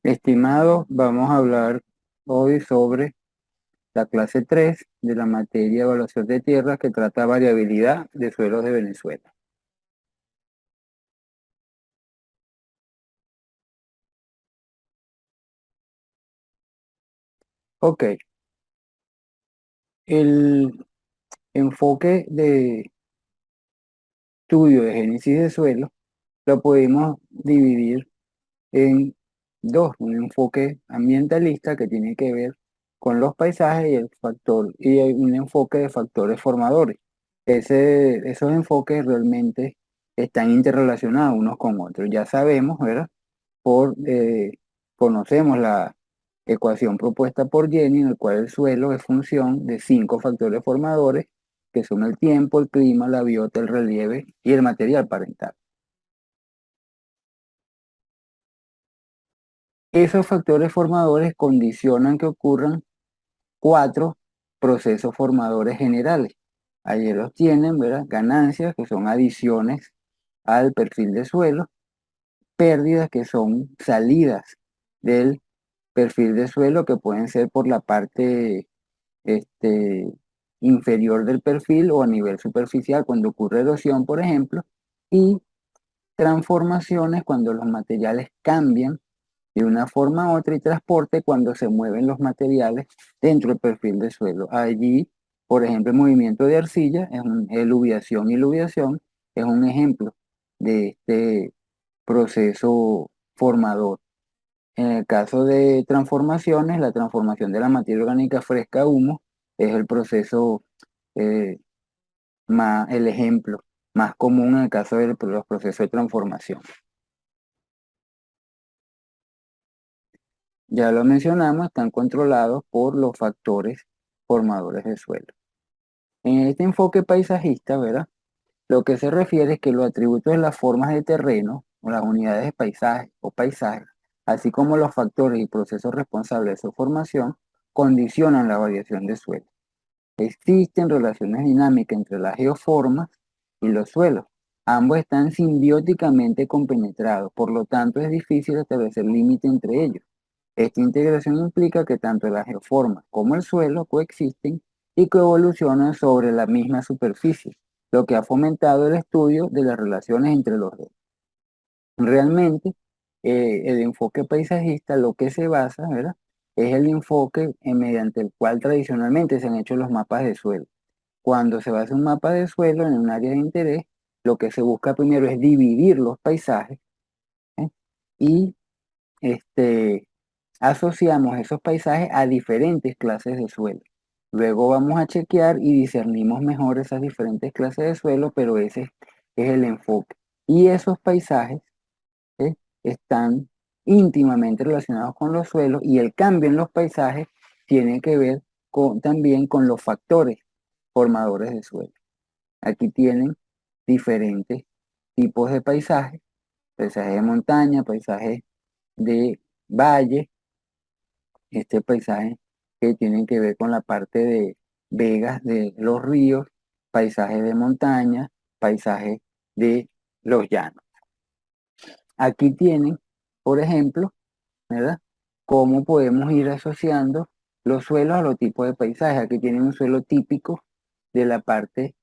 Estimados, vamos a hablar hoy sobre la clase 3 de la materia Evaluación de Tierras que trata variabilidad de suelos de Venezuela. Ok, el enfoque de estudio de génesis de suelo lo podemos dividir en dos: un enfoque ambientalista que tiene que ver con los paisajes y hay un enfoque de factores formadores. Esos enfoques realmente están interrelacionados unos con otros. Ya sabemos, ¿verdad? Conocemos la ecuación propuesta por Jenny, en el cual el suelo es función de 5 factores formadores, que son el tiempo, el clima, la biota, el relieve y el material parental. Esos factores formadores condicionan que ocurran 4 procesos formadores generales. Allí los tienen, ¿verdad? Ganancias, que son adiciones al perfil de suelo; pérdidas, que son salidas del perfil de suelo, que pueden ser por la parte este, inferior del perfil o a nivel superficial, cuando ocurre erosión, por ejemplo; y transformaciones, cuando los materiales cambian de una forma a otra; y transporte, cuando se mueven los materiales dentro del perfil de suelo. Allí, por ejemplo, el movimiento de arcilla, eluviación y eluviación, es un ejemplo de este proceso formador. En el caso de transformaciones, la transformación de la materia orgánica fresca a humo es el proceso, eh, el ejemplo más común en el caso de los procesos de transformación. Ya lo mencionamos, están controlados por los factores formadores del suelo. En este enfoque paisajista, ¿verdad? Lo que se refiere es que los atributos de las formas de terreno, o las unidades de paisaje o paisajes, así como los factores y procesos responsables de su formación, condicionan la variación de suelo. Existen relaciones dinámicas entre las geoformas y los suelos. Ambos están simbióticamente compenetrados, por lo tanto es difícil establecer límite entre ellos. Esta integración implica que tanto la geoforma como el suelo coexisten y coevolucionan sobre la misma superficie, lo que ha fomentado el estudio de las relaciones entre los dos. Realmente, el enfoque paisajista, lo que se basa, ¿verdad? Es el enfoque mediante el cual tradicionalmente se han hecho los mapas de suelo. Cuando se basa un mapa de suelo en un área de interés, lo que se busca primero es dividir los paisajes, ¿eh? Y este, asociamos esos paisajes a diferentes clases de suelo. Luego vamos a chequear y discernimos mejor esas diferentes clases de suelo, pero ese es el enfoque. Y esos paisajes, ¿eh? están íntimamente relacionados con los suelos, y el cambio en los paisajes tiene que ver también con los factores formadores de suelo. Aquí tienen diferentes tipos de paisajes: paisajes de montaña, paisajes de valle, este paisaje que tienen que ver con la parte de vegas de los ríos, paisajes de montaña, paisajes de los llanos. Aquí tienen, por ejemplo, ¿verdad? Cómo podemos ir asociando los suelos a los tipos de paisajes. Aquí tienen un suelo típico de la parte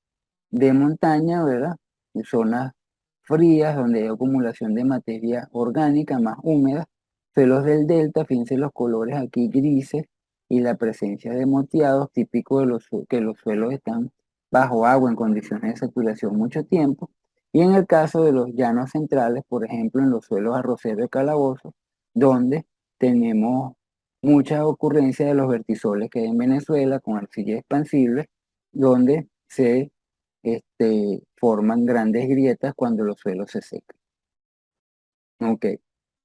de montaña, ¿verdad? En zonas frías donde hay acumulación de materia orgánica más húmeda. Suelos del delta, fíjense los colores aquí grises y la presencia de moteados, típico de que los suelos están bajo agua en condiciones de saturación mucho tiempo. Y en el caso de los llanos centrales, por ejemplo, en los suelos arroceros de calabozo, donde tenemos mucha ocurrencia de los vertisoles que hay en Venezuela con arcilla expansible, donde se forman grandes grietas cuando los suelos se secan. Ok.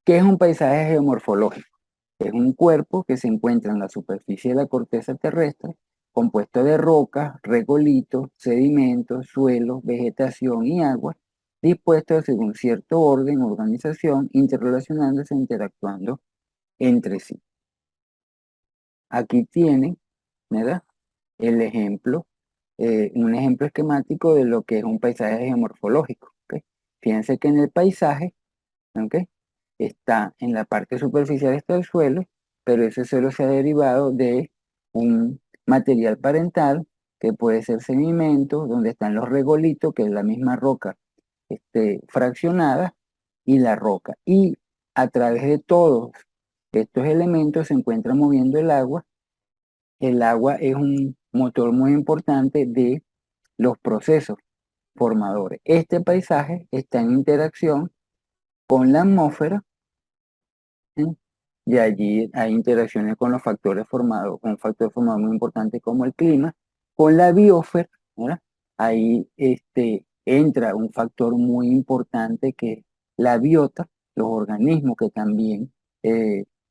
¿Qué es un paisaje geomorfológico? Es un cuerpo que se encuentra en la superficie de la corteza terrestre, compuesto de rocas, regolitos, sedimentos, suelos, vegetación y agua, dispuestos según cierto orden, organización, interrelacionándose e interactuando entre sí. Aquí tienen, ¿verdad? El ejemplo, un ejemplo esquemático de lo que es un paisaje geomorfológico. ¿Ok? Fíjense que en el paisaje, ¿ok? está en la parte superficial está el suelo, pero ese suelo se ha derivado de un material parental que puede ser sedimento, donde están los regolitos, que es la misma roca fraccionada, y la roca. Y a través de todos estos elementos se encuentra moviendo el agua. El agua es un motor muy importante de los procesos formadores. Este paisaje está en interacción con la atmósfera, ¿sí? Y allí hay interacciones con los factores formados, con un factor formado muy importante como el clima, con la biosfera, ¿verdad? Ahí entra un factor muy importante que es la biota, los organismos que también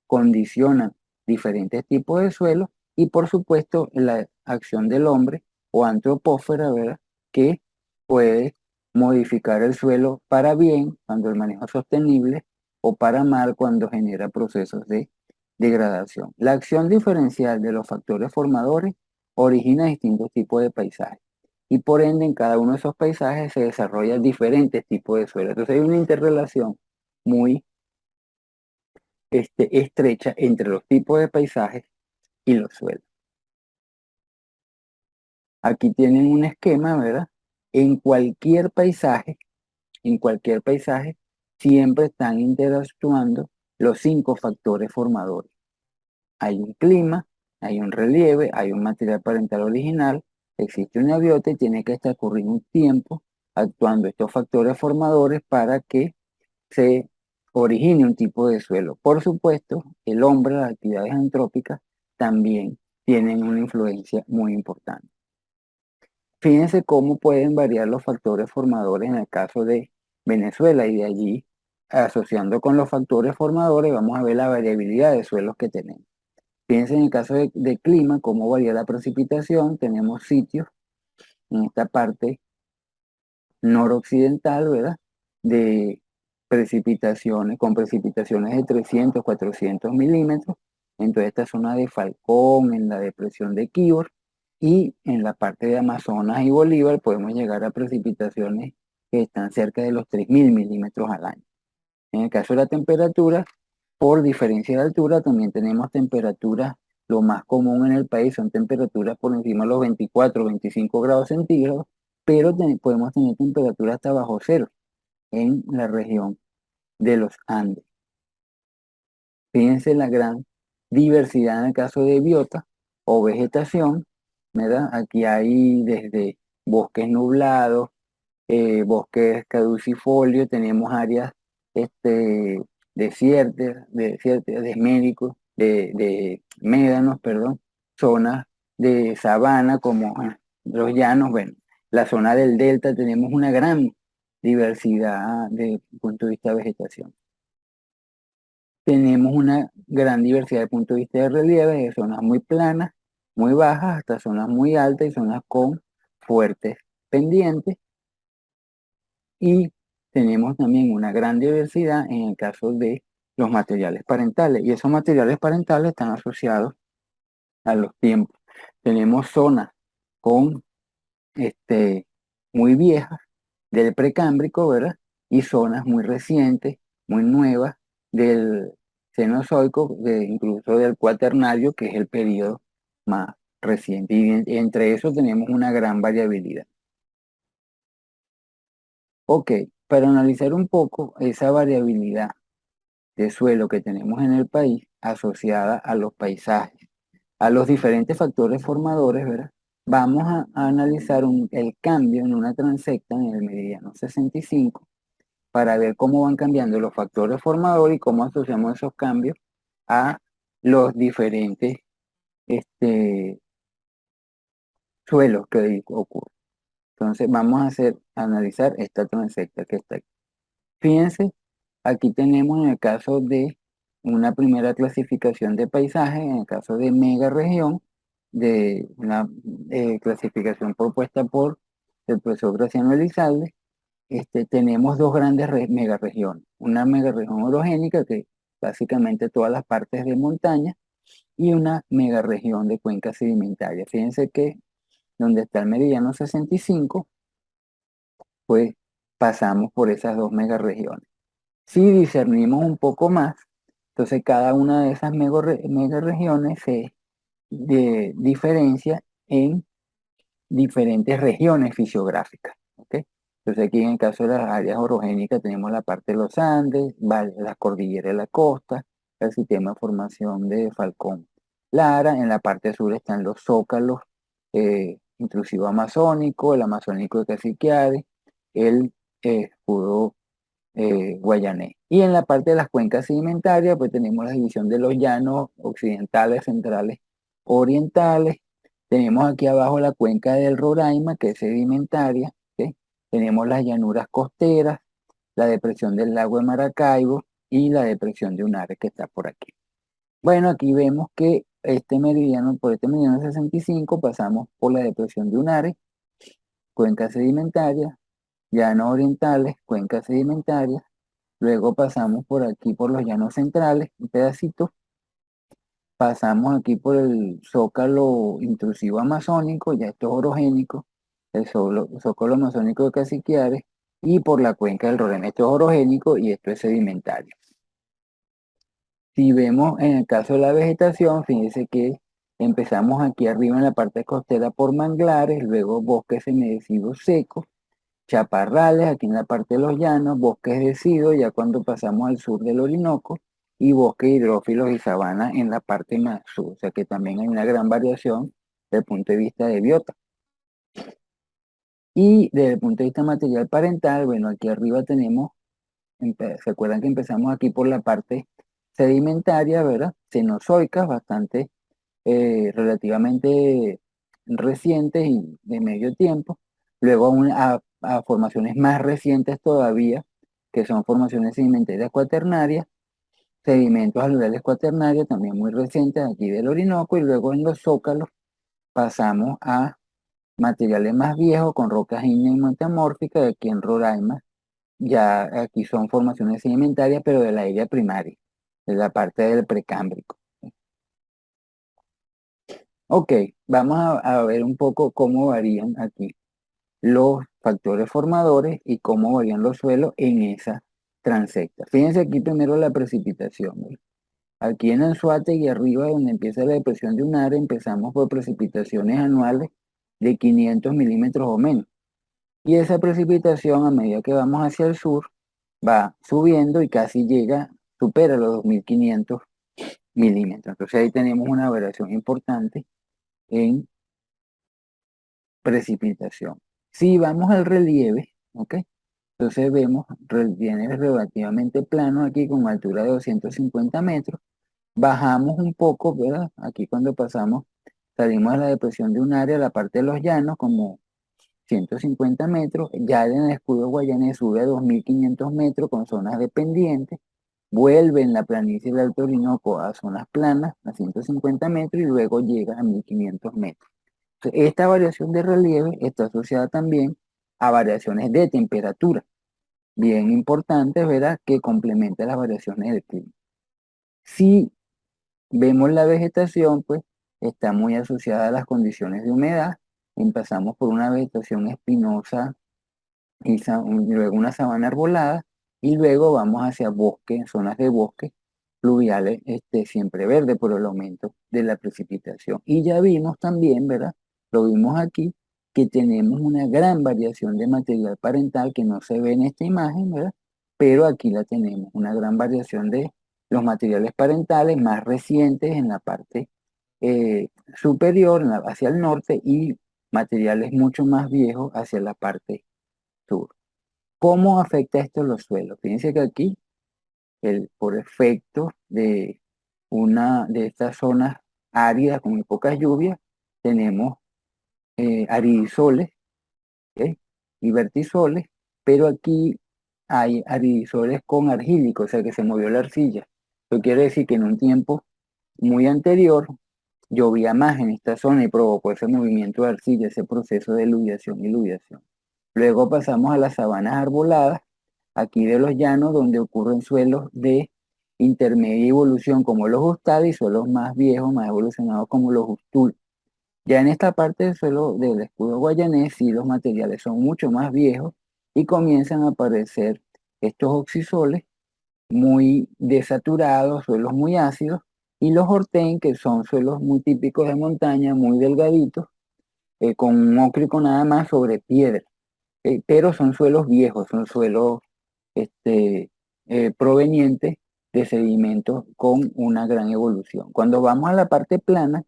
condicionan diferentes tipos de suelos, y por supuesto la acción del hombre o antropósfera, ¿verdad? Que puede modificar el suelo para bien cuando el manejo es sostenible, o para mal cuando genera procesos de degradación. La acción diferencial de los factores formadores origina distintos tipos de paisajes, y por ende en cada uno de esos paisajes se desarrollan diferentes tipos de suelo. Entonces hay una interrelación muy estrecha entre los tipos de paisajes y los suelos. Aquí tienen un esquema, ¿verdad? En cualquier paisaje, en cualquier paisaje, siempre están interactuando los 5 factores formadores. Hay un clima, hay un relieve, hay un material parental original, existe una biota y tiene que transcurrir un tiempo actuando estos factores formadores para que se origine un tipo de suelo. Por supuesto, el hombre, las actividades antrópicas también tienen una influencia muy importante. Fíjense cómo pueden variar los factores formadores en el caso de Venezuela, y de allí, asociando con los factores formadores, vamos a ver la variabilidad de suelos que tenemos. Fíjense en el caso de clima, cómo varía la precipitación. Tenemos sitios en esta parte noroccidental, ¿verdad? De precipitaciones, con precipitaciones de 300, 400 milímetros. En toda esta zona de Falcón, en la depresión de Quíbor, y en la parte de Amazonas y Bolívar podemos llegar a precipitaciones que están cerca de los 3.000 milímetros al año. En el caso de la temperatura, por diferencia de altura, también tenemos temperaturas, lo más común en el país son temperaturas por encima de los 24, 25 grados centígrados, pero podemos tener temperaturas hasta bajo cero en la región de los Andes. Fíjense la gran diversidad en el caso de biota o vegetación, ¿verdad? Aquí hay desde bosques nublados, bosques caducifolios, tenemos áreas desérticas, de médanos, perdón, zonas de sabana como los llanos. Bueno, la zona del delta tenemos una gran diversidad desde el punto de vista de vegetación. Tenemos una gran diversidad desde el punto de vista de relieve, de zonas muy planas, muy bajas, hasta zonas muy altas y zonas con fuertes pendientes. Y tenemos también una gran diversidad en el caso de los materiales parentales. Y esos materiales parentales están asociados a los tiempos. Tenemos zonas con muy viejas del precámbrico, ¿verdad? Y zonas muy recientes, muy nuevas del Cenozoico, incluso del Cuaternario, que es el periodo más reciente. Y entre eso tenemos una gran variabilidad. Ok, para analizar un poco esa variabilidad de suelo que tenemos en el país asociada a los paisajes, a los diferentes factores formadores, ¿verdad? Vamos a analizar el cambio en una transecta en el meridiano 65 para ver cómo van cambiando los factores formadores y cómo asociamos esos cambios a los diferentes suelos que ocurren. Entonces vamos a analizar esta transecta que está aquí. Fíjense, aquí tenemos en el caso de una primera clasificación de paisaje, en el caso de megaregión, de una clasificación propuesta por el profesor Graciano Elizalde. Tenemos dos grandes megaregiones. Una megaregión orogénica, que básicamente todas las partes de montaña, y una megaregión de cuenca sedimentaria. Fíjense que donde está el meridiano 65, pues pasamos por esas dos megaregiones. Si discernimos un poco más, entonces cada una de esas megaregiones se diferencia en diferentes regiones fisiográficas. ¿Ok? Entonces aquí en el caso de las áreas orogénicas tenemos la parte de los Andes, la cordillera de la costa, el sistema de formación de Falcón Lara. En la parte sur están los zócalos intrusivo amazónico, el amazónico de Cassiquiare, el escudo guayanés. Y en la parte de las cuencas sedimentarias, pues tenemos la división de los llanos occidentales, centrales, orientales. Tenemos aquí abajo la cuenca del Roraima, que es sedimentaria. ¿Sí? Tenemos las llanuras costeras, la depresión del lago de Maracaibo y la depresión de Unares, que está por aquí. Bueno, aquí vemos que por este meridiano 65 pasamos por la depresión de Unares, cuenca sedimentaria, llanos orientales, cuencas sedimentarias. Luego pasamos por aquí por los llanos centrales, un pedacito. Pasamos aquí por el zócalo intrusivo amazónico, ya esto es orogénico, el zócalo amazónico de Cassiquiare, y por la cuenca del Roraima. Esto es orogénico y esto es sedimentario. Si vemos en el caso de la vegetación, fíjense que empezamos aquí arriba en la parte costera por manglares, luego bosques semidesivos secos, chaparrales aquí en la parte de los llanos, bosques deciduos ya cuando pasamos al sur del Orinoco, y bosques hidrófilos y sabanas en la parte más sur. O sea que también hay una gran variación desde el punto de vista de biota. Y desde el punto de vista material parental, bueno, aquí arriba tenemos, se acuerdan que empezamos aquí por la parte sedimentaria, ¿verdad? Cenozoicas, bastante relativamente recientes y de medio tiempo. Luego a formaciones más recientes todavía, que son formaciones sedimentarias cuaternarias, sedimentos aluvionales cuaternarios también muy recientes aquí del Orinoco, y luego en los zócalos pasamos a materiales más viejos con rocas ígneas y metamórficas, aquí en Roraima. Ya aquí son formaciones sedimentarias, pero de la era primaria, de la parte del precámbrico. Ok, vamos a ver un poco cómo varían aquí los factores formadores y cómo varían los suelos en esa transecta. Fíjense aquí primero la precipitación, ¿verdad? Aquí en Anzoátegui, arriba donde empieza la depresión de Unare, empezamos por precipitaciones anuales de 500 milímetros o menos. Y esa precipitación, a medida que vamos hacia el sur, va subiendo y casi supera los 2500 milímetros. Entonces ahí tenemos una variación importante en precipitación. Si vamos al relieve, ¿ok? Entonces vemos relieve relativamente plano aquí con altura de 250 metros. Bajamos un poco, ¿verdad? Aquí cuando salimos a la depresión de un área, la parte de los llanos, como 150 metros. Ya en el escudo guayanés sube a 2500 metros con zonas dependientes. Vuelve en la planicie del Alto Orinoco a zonas planas, a 150 metros, y luego llega a 1500 metros. Esta variación de relieve está asociada también a variaciones de temperatura, bien importantes, ¿verdad? Que complementan las variaciones del clima. Si vemos la vegetación, pues está muy asociada a las condiciones de humedad. Empezamos por una vegetación espinosa y luego una sabana arbolada, y luego vamos hacia bosque, zonas de bosque fluviales, siempre verde por el aumento de la precipitación. Y ya vimos también, ¿verdad? Lo vimos aquí, que tenemos una gran variación de material parental que no se ve en esta imagen, ¿verdad? Pero aquí la tenemos, una gran variación de los materiales parentales más recientes en la parte superior, hacia el norte, y materiales mucho más viejos hacia la parte sur. ¿Cómo afecta esto los suelos? Fíjense que aquí, por efecto de una de estas zonas áridas con muy pocas lluvias, tenemos aridisoles, ¿ok? Y vertisoles, pero aquí hay aridisoles con argílico, o sea que se movió la arcilla. Eso quiere decir que en un tiempo muy anterior llovía más en esta zona y provocó ese movimiento de arcilla, ese proceso de eluviación y luviación. Luego pasamos a las sabanas arboladas, aquí de los llanos, donde ocurren suelos de intermedia evolución como los hustades y suelos más viejos, más evolucionados como los hustul. Ya en esta parte del suelo del escudo guayanés, sí, los materiales son mucho más viejos y comienzan a aparecer estos oxisoles muy desaturados, suelos muy ácidos, y los hortén, que son suelos muy típicos de montaña, muy delgaditos, con un ócrico nada más sobre piedra. Pero son suelos viejos, son suelos este, provenientes de sedimentos con una gran evolución. Cuando vamos a la parte plana,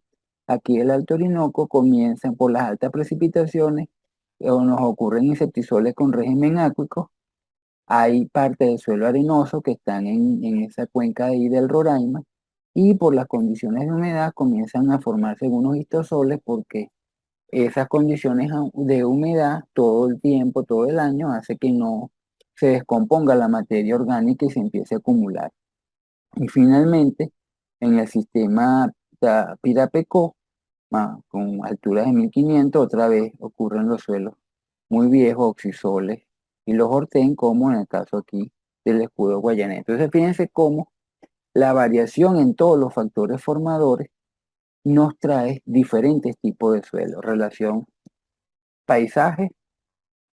aquí el Alto Orinoco comienza por las altas precipitaciones, o nos ocurren insectisoles con régimen acuícola. Hay partes del suelo arenoso que están en esa cuenca ahí del Roraima, y por las condiciones de humedad comienzan a formarse unos histosoles, porque esas condiciones de humedad todo el tiempo, todo el año, hace que no se descomponga la materia orgánica y se empiece a acumular. Y finalmente, en el sistema Pirapecó, con alturas de 1500, otra vez ocurren los suelos muy viejos, oxisoles y los hortén, como en el caso aquí del escudo guayanés. Entonces, fíjense cómo la variación en todos los factores formadores nos trae diferentes tipos de suelo, relación paisaje,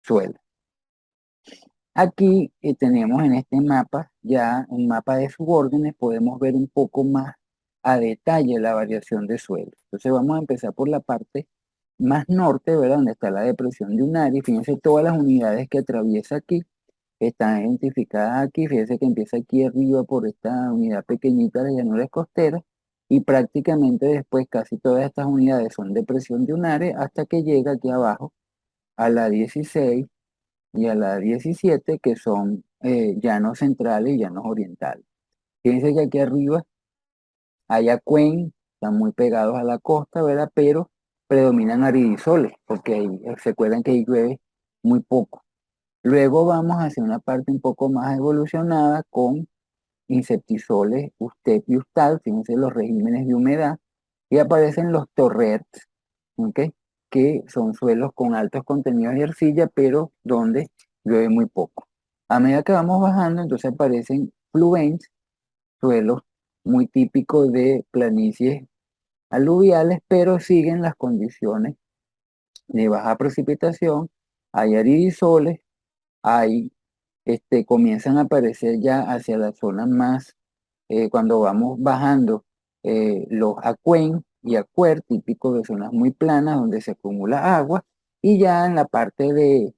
suelo. Aquí tenemos en este mapa, ya un mapa de subórdenes, podemos ver un poco más a detalle la variación de suelo. Entonces vamos a empezar por la parte más norte, ¿verdad? Donde está la depresión de Unari. Fíjense todas las unidades que atraviesa aquí, están identificadas aquí. Fíjense que empieza aquí arriba por esta unidad pequeñita de llanuras costeras, y prácticamente después casi todas estas unidades son depresión de Unari hasta que llega aquí abajo a la 16 y a la 17, que son llanos centrales y llanos orientales. Fíjense que aquí arriba hay Acuén, están muy pegados a la costa, ¿verdad? Pero predominan aridisoles, porque ahí, se acuerdan que ahí llueve muy poco. Luego vamos hacia una parte un poco más evolucionada con insectisoles, Ustep y Ustal, fíjense los regímenes de humedad, y aparecen los torrents, ¿ok? Que son suelos con altos contenidos de arcilla, pero donde llueve muy poco. A medida que vamos bajando, entonces aparecen fluents, suelos muy típicos de planicies aluviales, pero siguen las condiciones de baja precipitación. Hay aridisoles, hay, comienzan a aparecer ya hacia las zonas más, cuando vamos bajando, los acuén y acuer, típicos de zonas muy planas donde se acumula agua, y ya en la parte de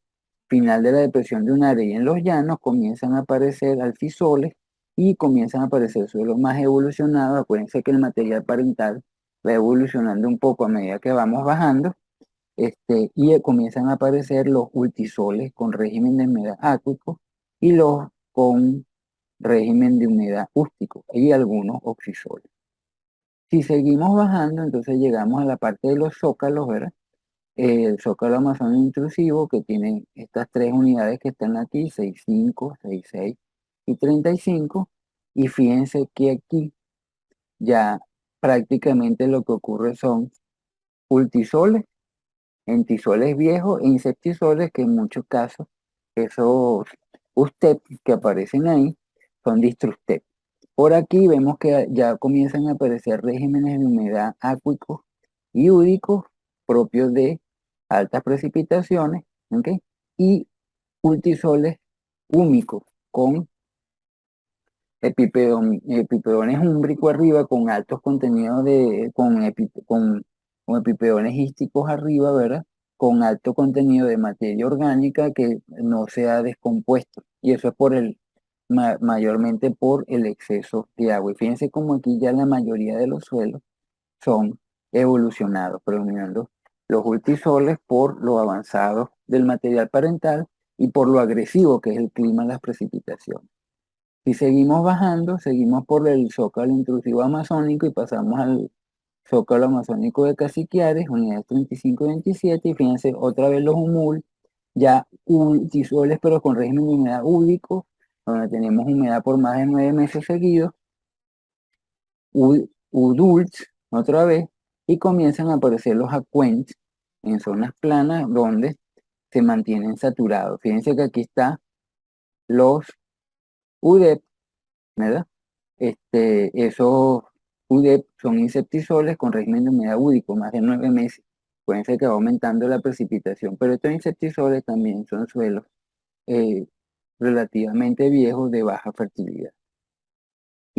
final de la depresión de un área y en los llanos comienzan a aparecer alfisoles y comienzan a aparecer suelos más evolucionados. Acuérdense que el material parental va evolucionando un poco a medida que vamos bajando, y comienzan a aparecer los ultisoles con régimen de humedad acuícola y los con régimen de humedad ústico, y algunos oxisoles. Si seguimos bajando, entonces llegamos a la parte de los zócalos, ¿verdad? El zócalo amazónico intrusivo, que tiene estas tres unidades que están aquí, 65, 66 y 35. Y fíjense que aquí ya prácticamente lo que ocurre son ultisoles, entisoles viejos e insectisoles, que en muchos casos esos ustep que aparecen ahí son distrustep. Por aquí vemos que ya comienzan a aparecer regímenes de humedad acuícola y húdicos propios de altas precipitaciones, ¿ok? Y ultisoles húmicos con epipedones úmbricos arriba, con altos contenidos con epipedones hísticos arriba, ¿verdad? Con alto contenido de materia orgánica que no se ha descompuesto. Y eso es mayormente por el exceso de agua. Y fíjense como aquí ya la mayoría de los suelos son evolucionados, predominando los ultisoles por lo avanzado del material parental y por lo agresivo que es el clima en las precipitaciones. Si seguimos bajando, seguimos por el zócalo intrusivo amazónico y pasamos al zócalo amazónico de Cassiquiares, unidades 35 y 27, y fíjense otra vez los humul, ya ultisoles pero con régimen de humedad údico, donde tenemos humedad por más de 9 meses seguidos, udults otra vez, y comienzan a aparecer los acuens en zonas planas donde se mantienen saturados. Fíjense que aquí está los UDEP, ¿verdad? Esos UDEP son insectisoles con régimen de humedad údico, más de 9 meses. Pueden ser que va aumentando la precipitación, pero estos insectisoles también son suelos relativamente viejos de baja fertilidad.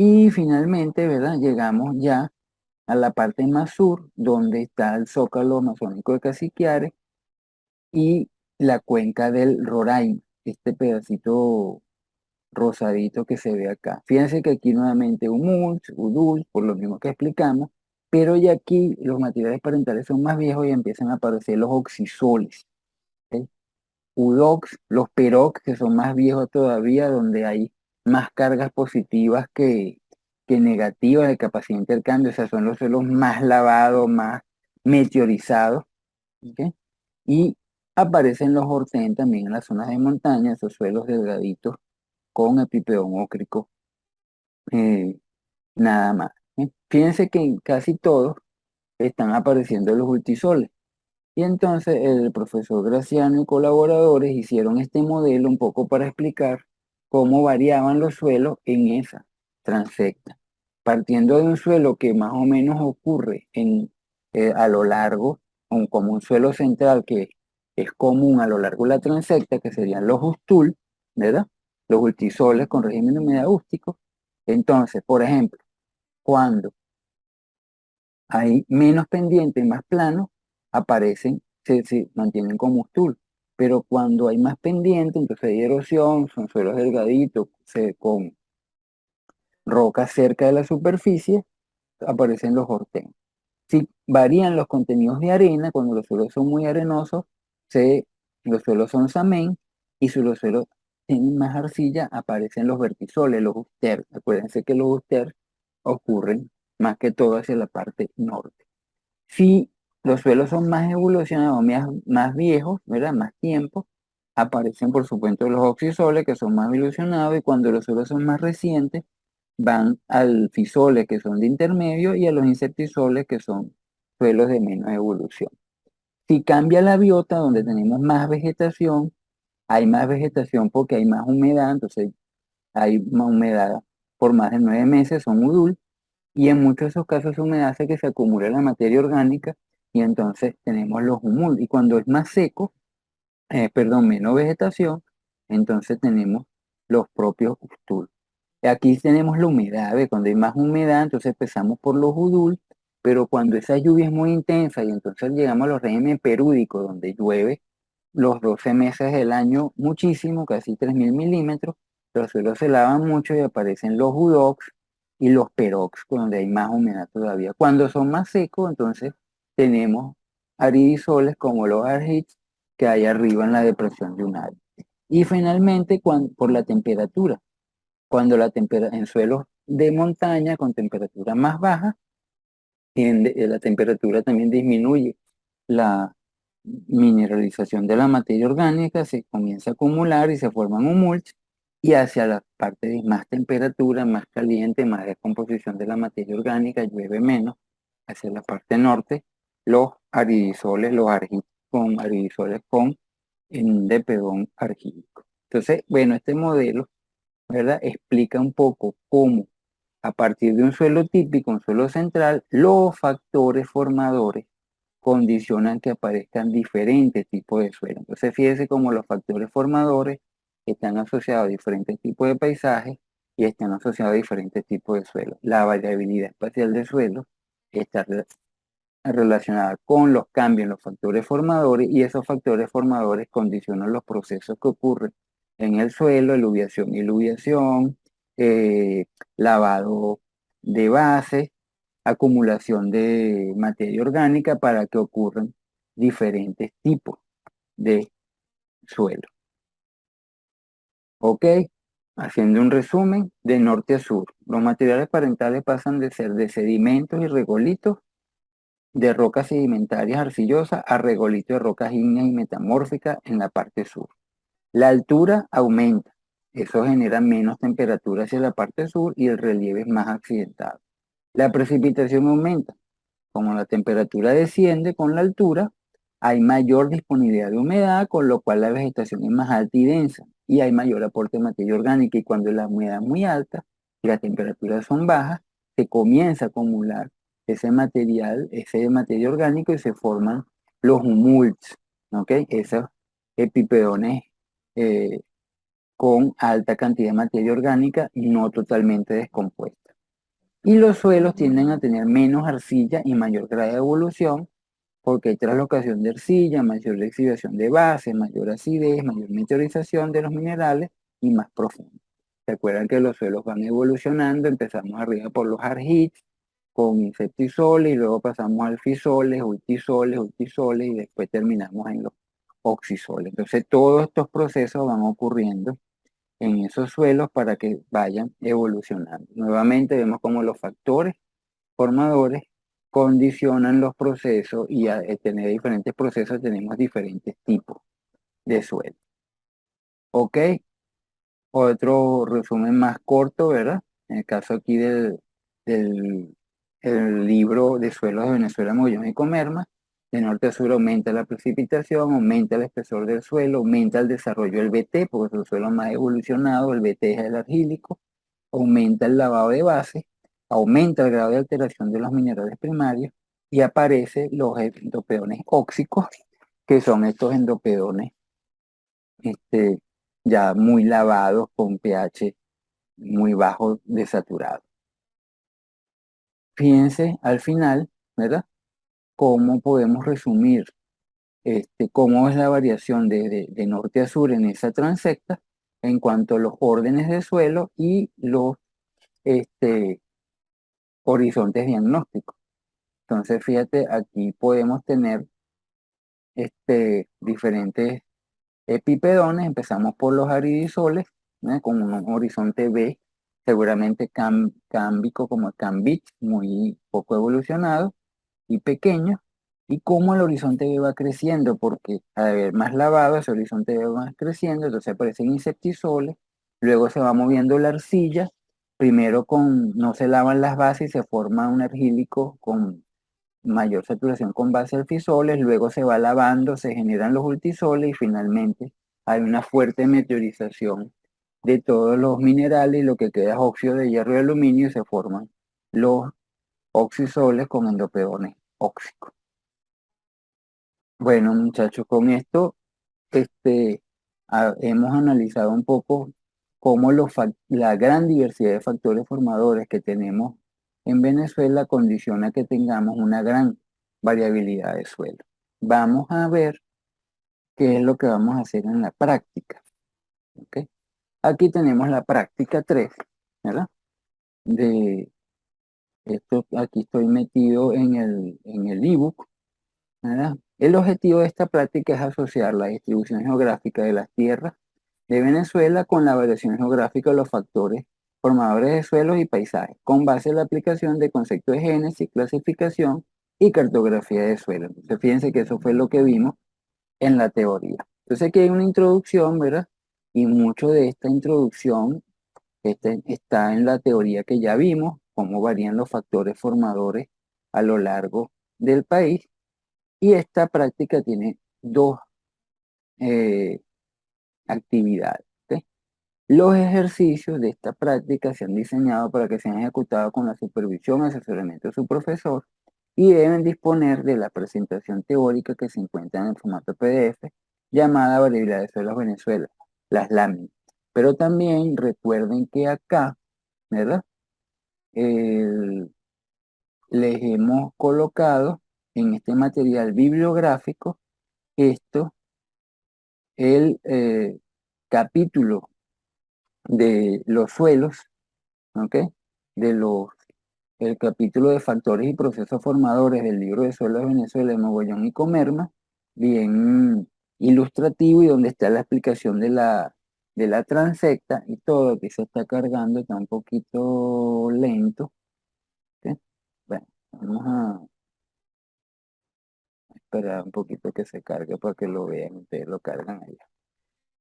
Y finalmente, ¿verdad? Llegamos ya a la parte más sur, donde está el Zócalo amazónico de Cassiquiare y la cuenca del Roraima, este pedacito rosadito que se ve acá. Fíjense que aquí nuevamente humults, uduls, por lo mismo que explicamos, pero ya aquí los materiales parentales son más viejos y empiezan a aparecer los oxisoles. ¿Ok? Udox, los perox, que son más viejos todavía, donde hay más cargas positivas que negativas de capacidad de intercambio, o sea, son los suelos más lavados, más meteorizados. ¿Ok? Y aparecen los horten también en las zonas de montaña, esos suelos delgaditos con epipeón ócrico, eh, nada más. ¿Eh? Fíjense que en casi todos están apareciendo los ultisoles. Y entonces el profesor Graciano y colaboradores hicieron este modelo un poco para explicar cómo variaban los suelos en esa transecta. Partiendo de un suelo que más o menos ocurre a lo largo, como un suelo central que es común a lo largo de la transecta, que serían los ustul, ¿verdad? Los ultisoles con régimen de humedad ústico. Entonces, por ejemplo, cuando hay menos pendientes, más planos, aparecen, se mantienen como ustul. Pero cuando hay más pendiente, entonces hay erosión, son suelos delgaditos, con rocas cerca de la superficie, aparecen los hortenos. Si varían los contenidos de arena, cuando los suelos son muy arenosos, los suelos son samén, y si los suelos tienen más arcilla, aparecen los vertisoles, los usters. Acuérdense que los usters ocurren más que todo hacia la parte norte. Si los suelos son más evolucionados, más viejos, ¿verdad? Más tiempo, aparecen por supuesto los oxisoles que son más evolucionados, y cuando los suelos son más recientes, van al fisoles que son de intermedio y a los insectisoles que son suelos de menos evolución. Si cambia la biota, donde tenemos más vegetación, hay más vegetación porque hay más humedad, entonces hay más humedad por más de 9 meses, son udul, y en muchos de esos casos esa humedad hace que se acumule la materia orgánica y entonces tenemos los humus. Y cuando es más seco, perdón, menos vegetación, entonces tenemos los propios ustul. Aquí tenemos la humedad, ¿ve? Cuando hay más humedad, entonces empezamos por los udul, pero cuando esa lluvia es muy intensa y entonces llegamos a los regímenes perúdicos, donde llueve los 12 meses del año muchísimo, casi 3.000 milímetros, los suelos se lavan mucho y aparecen los udox y los perox, donde hay más humedad todavía. Cuando son más secos, entonces tenemos aridisoles como los argits que hay arriba en la depresión de un área. Y finalmente, por la temperatura, cuando en suelos de montaña con temperatura más baja, la temperatura también disminuye. La mineralización de la materia orgánica se comienza a acumular y se forman humults, y hacia la parte de más temperatura, más caliente, más descomposición de la materia orgánica, llueve menos. Hacia la parte norte, los aridisoles, aridisoles con un depedón argílico. Entonces, bueno, este modelo, ¿verdad? Explica un poco cómo a partir de un suelo típico, un suelo central, los factores formadores condicionan que aparezcan diferentes tipos de suelo. Entonces, fíjese cómo los factores formadores están asociados a diferentes tipos de paisajes y están asociados a diferentes tipos de suelo. La variabilidad espacial del suelo está relacionada con los cambios en los factores formadores, y esos factores formadores condicionan los procesos que ocurren en el suelo: eluviación y eluviación, lavado de base, acumulación de materia orgánica, para que ocurran diferentes tipos de suelo. ¿Ok? Haciendo un resumen de norte a sur, los materiales parentales pasan de ser de sedimentos y regolitos de rocas sedimentarias arcillosas a regolitos de rocas ígneas y metamórficas en la parte sur. La altura aumenta, eso genera menos temperatura hacia la parte sur y el relieve es más accidentado. La precipitación aumenta, como la temperatura desciende con la altura, hay mayor disponibilidad de humedad, con lo cual la vegetación es más alta y densa, y hay mayor aporte de materia orgánica, y cuando la humedad es muy alta y las temperaturas son bajas, se comienza a acumular ese materia orgánico, y se forman los humults, ¿ok? Esos epipeones con alta cantidad de materia orgánica no totalmente descompuesta. Y los suelos tienden a tener menos arcilla y mayor grado de evolución porque hay traslocación de arcilla, mayor lixiviación de base, mayor acidez, mayor meteorización de los minerales y más profundo. Recuerdan que los suelos van evolucionando, empezamos arriba por los argits con insectisoles y luego pasamos al fisoles, ultisoles y después terminamos en los oxisoles. Entonces todos estos procesos van ocurriendo en esos suelos para que vayan evolucionando. Nuevamente vemos como los factores formadores condicionan los procesos y al tener diferentes procesos tenemos diferentes tipos de suelo. ¿Ok? Otro resumen más corto, ¿verdad? En el caso aquí del el libro de suelos de Venezuela, Mogollón y Comerma, de norte a sur aumenta la precipitación, aumenta el espesor del suelo, aumenta el desarrollo del BT, porque es un suelo más evolucionado, el BT es el argílico, aumenta el lavado de base, aumenta el grado de alteración de los minerales primarios y aparecen los endopeones óxicos, que son estos endopeones este, ya muy lavados con pH muy bajo de saturado. Fíjense al final, ¿verdad? Cómo podemos resumir cómo es la variación de norte a sur en esa transecta en cuanto a los órdenes de suelo y los este, horizontes diagnósticos. Entonces, fíjate, aquí podemos tener diferentes epipedones. Empezamos por los aridisoles, ¿no? Con un horizonte B, seguramente cámbico como el Cambridge, muy poco evolucionado y pequeño. Y cómo el horizonte B va creciendo, porque al haber más lavado, ese horizonte B va creciendo, entonces aparecen insectisoles, luego se va moviendo la arcilla, primero no se lavan las bases y se forma un argílico con mayor saturación con base alfisoles, luego se va lavando, se generan los ultisoles y finalmente hay una fuerte meteorización de todos los minerales y lo que queda es óxido de hierro y aluminio y se forman los oxisoles con endopeones óxicos. Bueno, muchachos, con esto hemos analizado un poco cómo la gran diversidad de factores formadores que tenemos en Venezuela condiciona que tengamos una gran variabilidad de suelo. Vamos a ver qué es lo que vamos a hacer en la práctica. ¿Ok? Aquí tenemos la práctica 3, ¿verdad? De esto, aquí estoy metido en el ebook, ¿verdad? El objetivo de esta práctica es asociar la distribución geográfica de las tierras de Venezuela con la variación geográfica de los factores formadores de suelos y paisajes, con base en la aplicación de conceptos de génesis, clasificación y cartografía de suelo. Entonces, fíjense que eso fue lo que vimos en la teoría. Entonces, aquí hay una introducción, ¿verdad? Y mucho de esta introducción está en la teoría que ya vimos, cómo varían los factores formadores a lo largo del país. Y esta práctica tiene dos eh, actividades. ¿Ok? Los ejercicios de esta práctica se han diseñado para que sean ejecutados con la supervisión y asesoramiento de su profesor y deben disponer de la presentación teórica que se encuentra en el formato PDF llamada Variabilidad de Suelos Venezuela, las láminas. Pero también recuerden que acá, ¿verdad? Les hemos colocado en este material bibliográfico esto, el capítulo de los suelos, ¿ok? De el capítulo de factores y procesos formadores del libro de suelos de Venezuela de Mogollón y Comerma, bien ilustrativo y donde está la explicación de la transecta y todo que se está cargando, está un poquito lento. ¿Ok? Bueno, vamos a esperar un poquito que se cargue para que lo vean, ustedes lo cargan allá.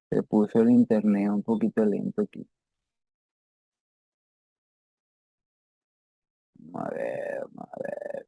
Se puso el internet un poquito lento aquí. Vamos a ver, vamos a ver.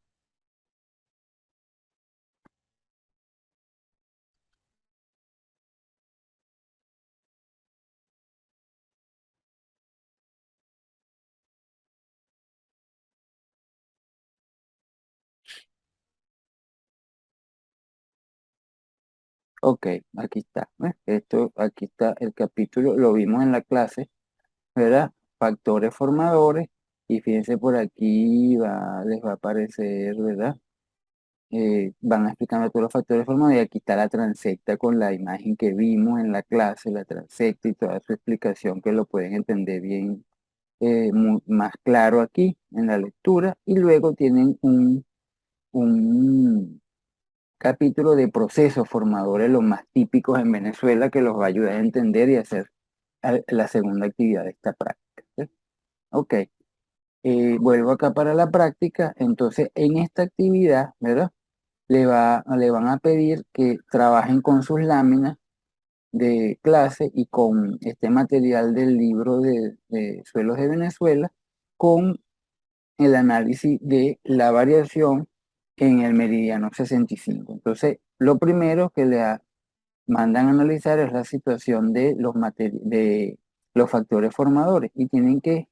Ok, aquí está. ¿Ves? Esto, aquí está el capítulo, lo vimos en la clase, ¿verdad? Factores formadores. Y fíjense por aquí les va a aparecer, ¿verdad? Van explicando todos los factores formadores y aquí está la transecta con la imagen que vimos en la clase, la transecta y toda su explicación que lo pueden entender bien, más claro aquí en la lectura. Y luego tienen un capítulo de procesos formadores, los más típicos en Venezuela, que los va a ayudar a entender y hacer la segunda actividad de esta práctica. ¿Sí? Ok, vuelvo acá para la práctica. Entonces, en esta actividad, ¿verdad? Le van a pedir que trabajen con sus láminas de clase y con este material del libro de Suelos de Venezuela, con el análisis de la variación en el meridiano 65. Entonces, lo primero que mandan a analizar es la situación de de los factores formadores y tienen que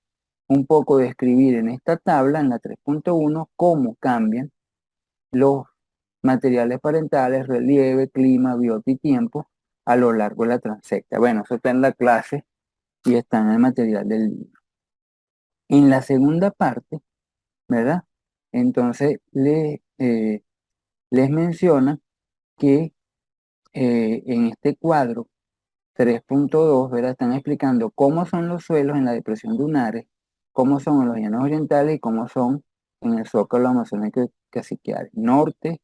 un poco describir en esta tabla, en la 3.1, cómo cambian los materiales parentales, relieve, clima, biota y tiempo a lo largo de la transecta. Bueno, eso está en la clase y está en el material del libro. En la segunda parte, ¿verdad? Entonces les menciona que en este cuadro 3.2, ¿verdad? Están explicando cómo son los suelos en la depresión dunares, cómo son en los llanos orientales y cómo son en el zócalo amazónico caciquial, norte,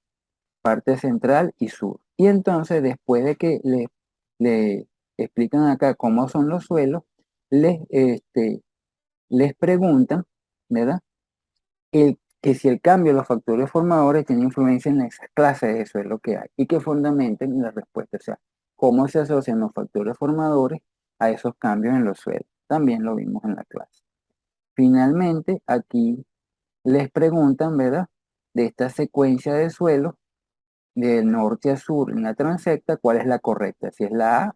parte central y sur. Y entonces, después de que le explican acá cómo son los suelos, les preguntan, ¿verdad? Que si el cambio de los factores formadores tiene influencia en esas clases de suelo que hay y que fundamenten la respuesta, o sea, cómo se asocian los factores formadores a esos cambios en los suelos. También lo vimos en la clase. Finalmente, aquí les preguntan, ¿verdad? De esta secuencia de suelos, de norte a sur en la transecta, ¿cuál es la correcta? Si es la A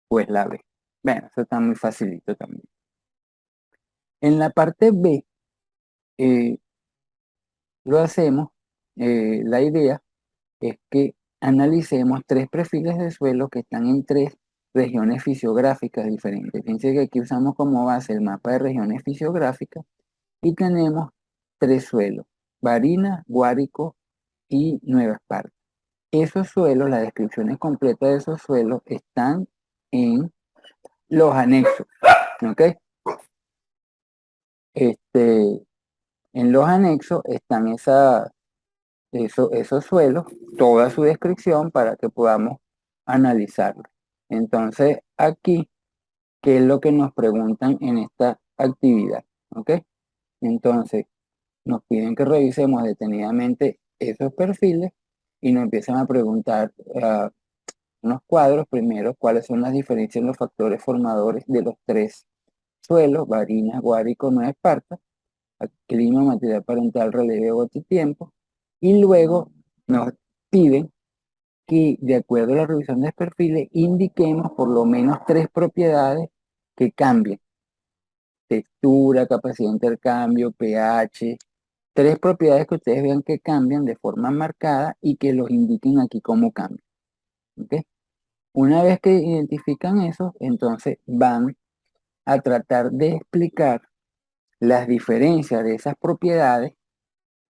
o es la B. Bueno, eso está muy facilito también. En la parte B, eh, lo hacemos, la idea es que analicemos tres perfiles de suelo que están en tres regiones fisiográficas diferentes. Fíjense que aquí usamos como base el mapa de regiones fisiográficas y tenemos tres suelos: Barinas, Guárico y Nueva Esparta. Esos suelos, las descripciones completas de esos suelos están en los anexos, ¿ok? Este, en los anexos están esos suelos, toda su descripción para que podamos analizarlo. Entonces, aquí, ¿qué es lo que nos preguntan en esta actividad? ¿Ok? Entonces, nos piden que revisemos detenidamente esos perfiles y nos empiezan a preguntar unos cuadros. Primero, ¿cuáles son las diferencias en los factores formadores de los tres suelos: Barinas, Guárico, Nueva Esparta? Clima, material parental, relieve, gota y tiempo. Y luego nos piden que, de acuerdo a la revisión de perfiles, indiquemos por lo menos tres propiedades que cambien: textura, capacidad de intercambio, pH, tres propiedades que ustedes vean que cambian de forma marcada y que los indiquen aquí como cambian. ¿Okay? Una vez que identifican eso, entonces van a tratar de explicar las diferencias de esas propiedades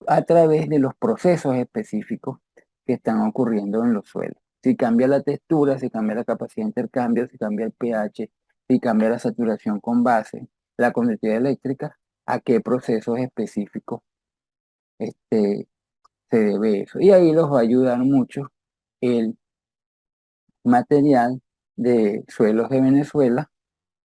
a través de los procesos específicos que están ocurriendo en los suelos. Si cambia la textura, si cambia la capacidad de intercambio, si cambia el pH, si cambia la saturación con base, la conductividad eléctrica, a qué procesos específicos este, se debe eso. Y ahí los va a ayudar mucho el material de Suelos de Venezuela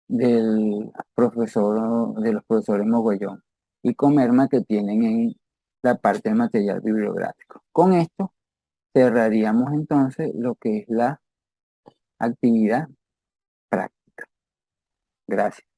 de los profesores Mogollón y Comerma, que tienen en la parte del material bibliográfico. Con esto cerraríamos entonces lo que es la actividad práctica. Gracias.